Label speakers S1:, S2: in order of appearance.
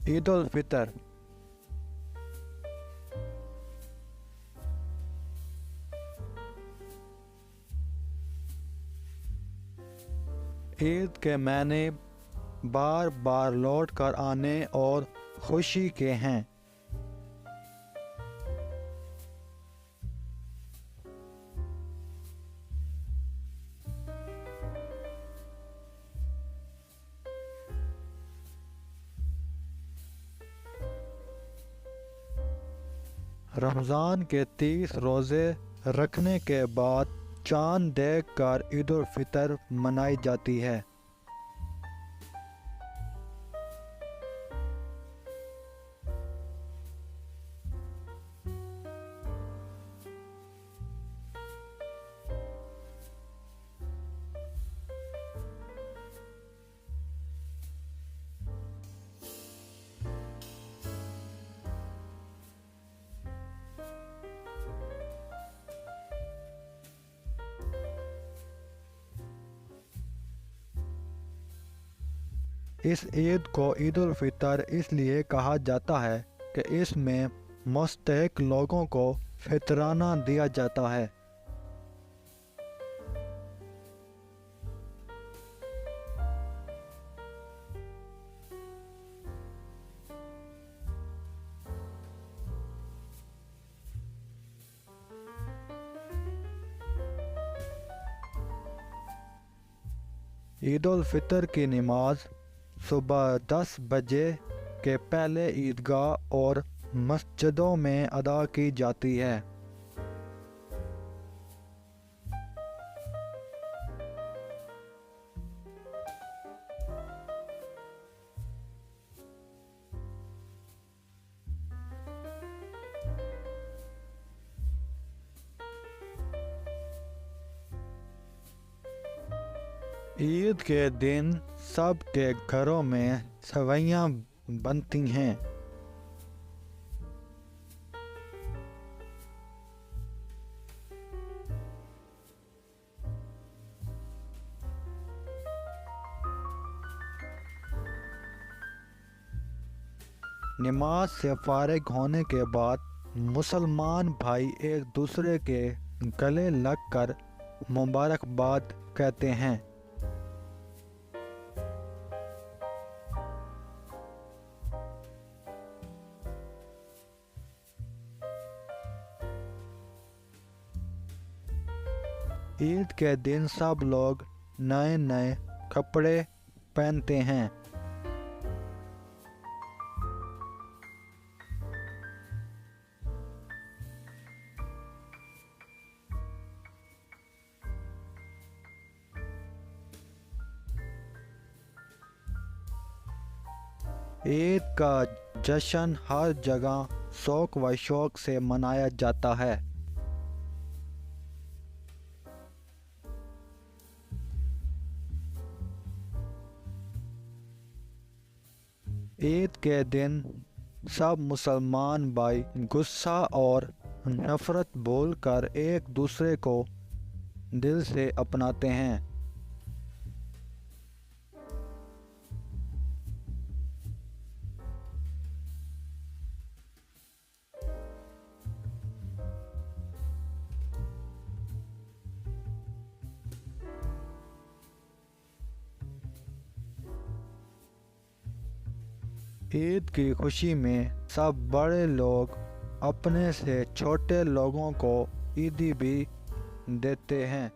S1: عید الفطر عید کے معنی بار بار لوٹ کر آنے اور خوشی کے ہیں۔ رمضان کے 30 روزے رکھنے کے بعد چاند دیکھ کر عید الفطر منائی جاتی ہے۔ اس عید کو عید الفطر اس لیے کہا جاتا ہے کہ اس میں مستحق لوگوں کو فطرانہ دیا جاتا ہے۔ عید الفطر کی نماز صبح 10 بجے کے پہلے عیدگاہ اور مسجدوں میں ادا کی جاتی ہے۔ عید کے دن سب کے گھروں میں سوئیاں بنتی ہیں۔ نماز سے فارغ ہونے کے بعد مسلمان بھائی ایک دوسرے کے گلے لگ کر مبارکباد کہتے ہیں۔ عید کے دن سب لوگ نئے نئے کپڑے پہنتے ہیں۔ عید کا جشن ہر جگہ ذوق و شوق سے منایا جاتا ہے۔ عید کے دن سب مسلمان بھائی غصہ اور نفرت بھول کر ایک دوسرے کو دل سے اپناتے ہیں۔ عید کی خوشی میں سب بڑے لوگ اپنے سے چھوٹے لوگوں کو عیدی بھی دیتے ہیں۔